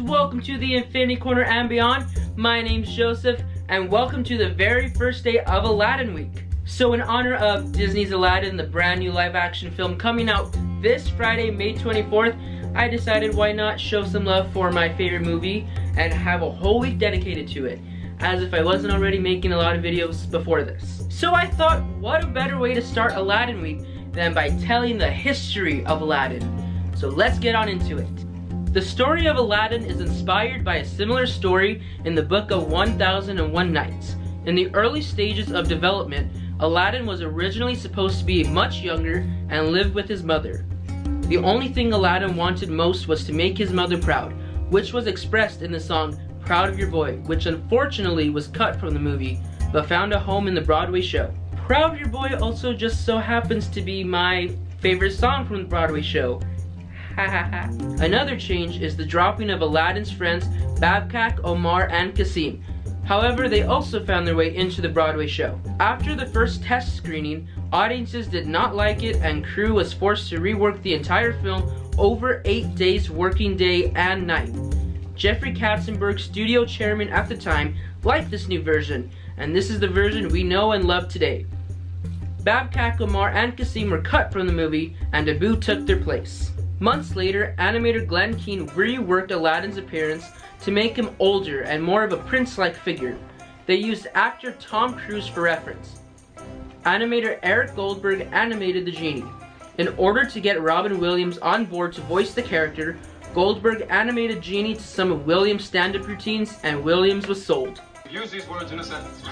welcome to the Infinity Corner and beyond. My name's Joseph, and welcome to the very first day of Aladdin week. So in honor of Disney's Aladdin, the brand new live action film coming out this Friday, May 24th, I decided why not show some love for my favorite movie and have a whole week dedicated to it, as if I wasn't already making a lot of videos before this. So I thought, what a better way to start Aladdin week than by telling the history of Aladdin. So let's get on into it. The story of Aladdin is inspired by a similar story in the book of 1001 Nights. In the early stages of development, Aladdin was originally supposed to be much younger and live with his mother. The only thing Aladdin wanted most was to make his mother proud, which was expressed in the song Proud of Your Boy, which unfortunately was cut from the movie, but found a home in the Broadway show. Proud of Your Boy also just so happens to be my favorite song from the Broadway show. Another change is the dropping of Aladdin's friends Babkak, Omar, and Kasim. However, they also found their way into the Broadway show. After the first test screening, audiences did not like it and crew was forced to rework the entire film over 8 days working day and night. Jeffrey Katzenberg, studio chairman at the time, liked this new version, and this is the version we know and love today. Babkak, Omar, and Kasim were cut from the movie, and Abu took their place. Months later, animator Glenn Keane reworked Aladdin's appearance to make him older and more of a prince-like figure. They used actor Tom Cruise for reference. Animator Eric Goldberg animated the genie. In order to get Robin Williams on board to voice the character, Goldberg animated Genie to some of Williams' stand-up routines, and Williams was sold. Use these words in a sentence.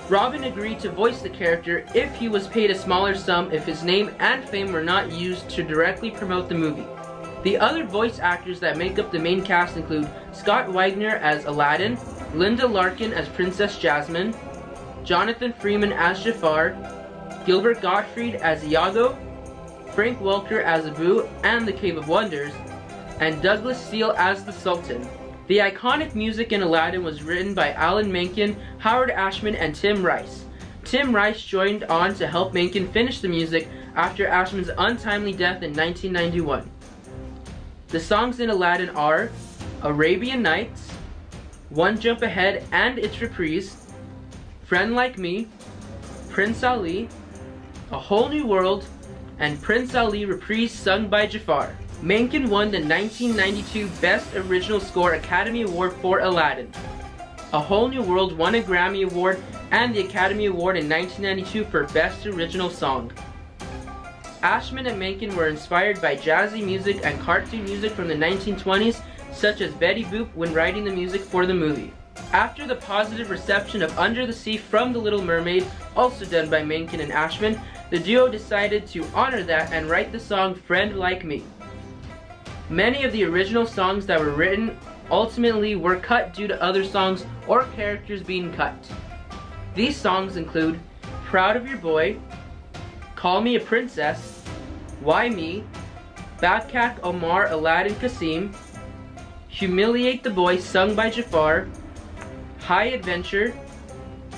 Robin agreed to voice the character if he was paid a smaller sum if his name and fame were not used to directly promote the movie. The other voice actors that make up the main cast include Scott Wagner as Aladdin, Linda Larkin as Princess Jasmine, Jonathan Freeman as Jafar, Gilbert Gottfried as Iago, Frank Welker as Abu and the Cave of Wonders, and Douglas Steele as the Sultan. The iconic music in Aladdin was written by Alan Menken, Howard Ashman, and Tim Rice. Tim Rice joined on to help Menken finish the music after Ashman's untimely death in 1991. The songs in Aladdin are Arabian Nights, One Jump Ahead and its reprise, Friend Like Me, Prince Ali, A Whole New World, and Prince Ali reprise sung by Jafar. Menken won the 1992 Best Original Score Academy Award for Aladdin. A Whole New World won a Grammy Award and the Academy Award in 1992 for Best Original Song. Ashman and Menken were inspired by jazzy music and cartoon music from the 1920s, such as Betty Boop, when writing the music for the movie. After the positive reception of Under the Sea from The Little Mermaid, also done by Menken and Ashman, the duo decided to honor that and write the song Friend Like Me. Many of the original songs that were written ultimately were cut due to other songs or characters being cut. These songs include Proud of Your Boy, Call Me a Princess, Why Me, Babkak, Omar, Aladdin, Kasim, Humiliate the Boy sung by Jafar, High Adventure,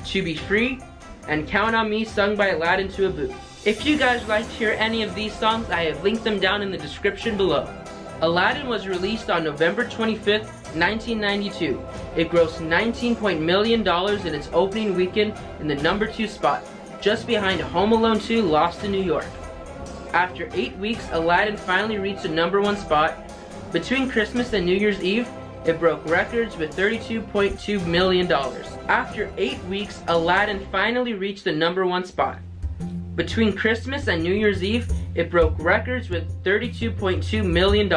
To Be Free, and Count on Me sung by Aladdin to Abu. If you guys like to hear any of these songs, I have linked them down in the description below. Aladdin was released on November 25th, 1992. It grossed $19 million in its opening weekend in the number 2 spot, just behind Home Alone 2 Lost in New York. After 8 weeks, Aladdin finally reached the number 1 spot. Between Christmas and New Year's Eve, it broke records with $32.2 million. After 8 weeks, Aladdin finally reached the number 1 spot. Between Christmas and New Year's Eve, it broke records with $32.2 million.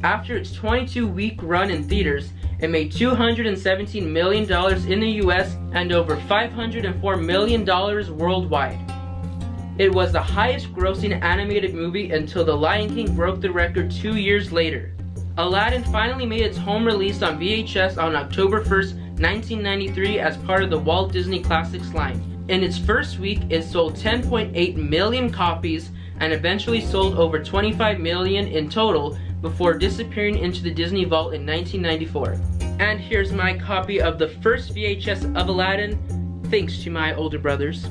After its 22-week run in theaters, it made $217 million in the US and over $504 million worldwide. It was the highest grossing animated movie until The Lion King broke the record 2 years later. Aladdin finally made its home release on VHS on October 1st, 1993 as part of the Walt Disney Classics line. In its first week, it sold 10.8 million copies and eventually sold over 25 million in total before disappearing into the Disney Vault in 1994. And here's my copy of the first VHS of Aladdin, thanks to my older brothers.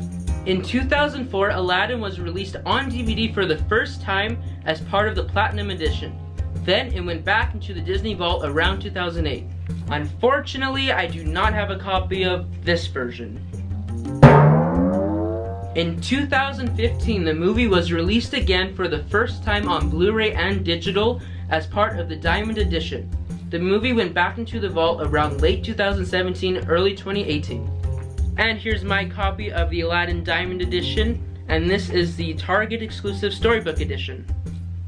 In 2004, Aladdin was released on DVD for the first time as part of the Platinum Edition. Then it went back into the Disney Vault around 2008. Unfortunately, I do not have a copy of this version. In 2015, the movie was released again for the first time on Blu-ray and digital as part of the Diamond Edition. The movie went back into the vault around late 2017, early 2018. And here's my copy of the Aladdin Diamond Edition, and this is the Target exclusive Storybook Edition.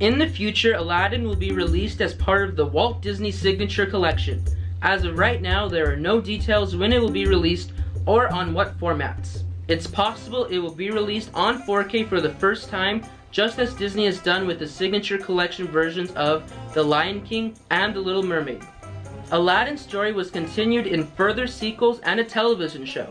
In the future, Aladdin will be released as part of the Walt Disney Signature Collection. As of right now, there are no details when it will be released or on what formats. It's possible it will be released on 4K for the first time, just as Disney has done with the Signature Collection versions of The Lion King and The Little Mermaid. Aladdin's story was continued in further sequels and a television show.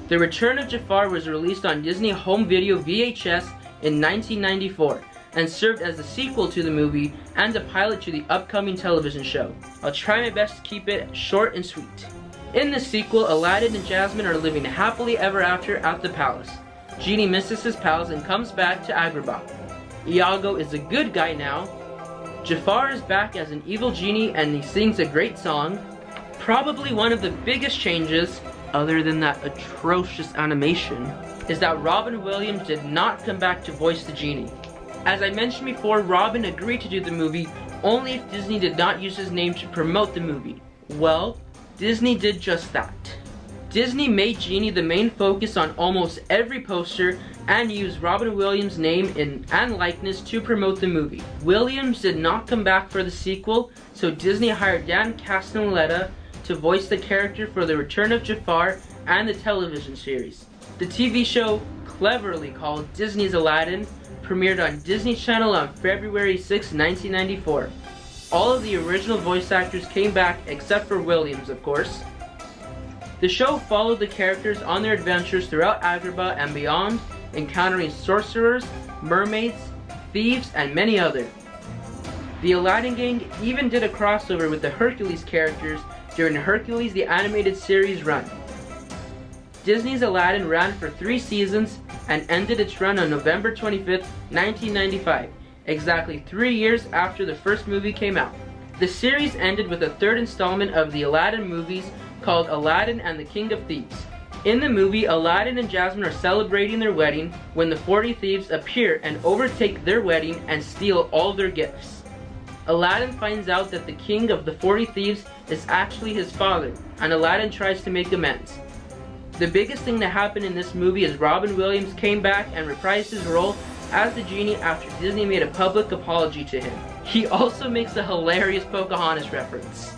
The Return of Jafar was released on Disney Home Video VHS in 1994 and served as a sequel to the movie and a pilot to the upcoming television show. I'll try my best to keep it short and sweet. In the sequel, Aladdin and Jasmine are living happily ever after at the palace. Genie misses his palace and comes back to Agrabah. Iago is a good guy now. Jafar is back as an evil genie and he sings a great song. Probably one of the biggest changes, other than that atrocious animation, is that Robin Williams did not come back to voice the genie. As I mentioned before, Robin agreed to do the movie only if Disney did not use his name to promote the movie. Well, Disney did just that. Disney made Genie the main focus on almost every poster and used Robin Williams' name and likeness to promote the movie. Williams did not come back for the sequel, so Disney hired Dan Castellaneta to voice the character for The Return of Jafar and the television series. The TV show, cleverly called Disney's Aladdin, premiered on Disney Channel on February 6, 1994. All of the original voice actors came back except for Williams, of course. The show followed the characters on their adventures throughout Agrabah and beyond, encountering sorcerers, mermaids, thieves, and many others. The Aladdin gang even did a crossover with the Hercules characters during Hercules the Animated Series run. Disney's Aladdin ran for 3 seasons and ended its run on November 25th, 1995, exactly 3 years after the first movie came out. The series ended with a 3rd installment of the Aladdin movies called Aladdin and the King of Thieves. In the movie, Aladdin and Jasmine are celebrating their wedding when the 40 thieves appear and overtake their wedding and steal all their gifts. Aladdin finds out that the king of the 40 thieves is actually his father, and Aladdin tries to make amends. The biggest thing that happened in this movie is Robin Williams came back and reprised his role as the genie after Disney made a public apology to him. He also makes a hilarious Pocahontas reference.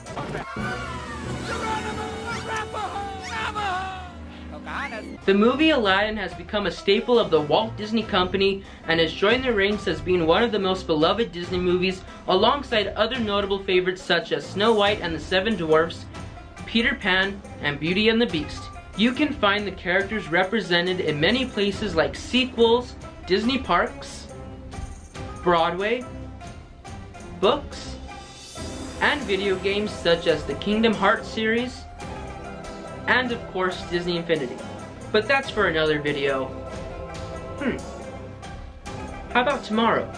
The movie Aladdin has become a staple of the Walt Disney Company and has joined the ranks as being one of the most beloved Disney movies alongside other notable favorites such as Snow White and the Seven Dwarfs, Peter Pan, and Beauty and the Beast. You can find the characters represented in many places like sequels, Disney parks, Broadway, books, and video games such as the Kingdom Hearts series, and of course Disney Infinity. But that's for another video. How about tomorrow?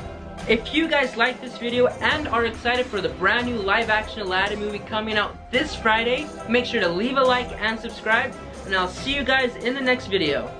If you guys like this video and are excited for the brand new live-action Aladdin movie coming out this Friday, make sure to leave a like and subscribe, and I'll see you guys in the next video.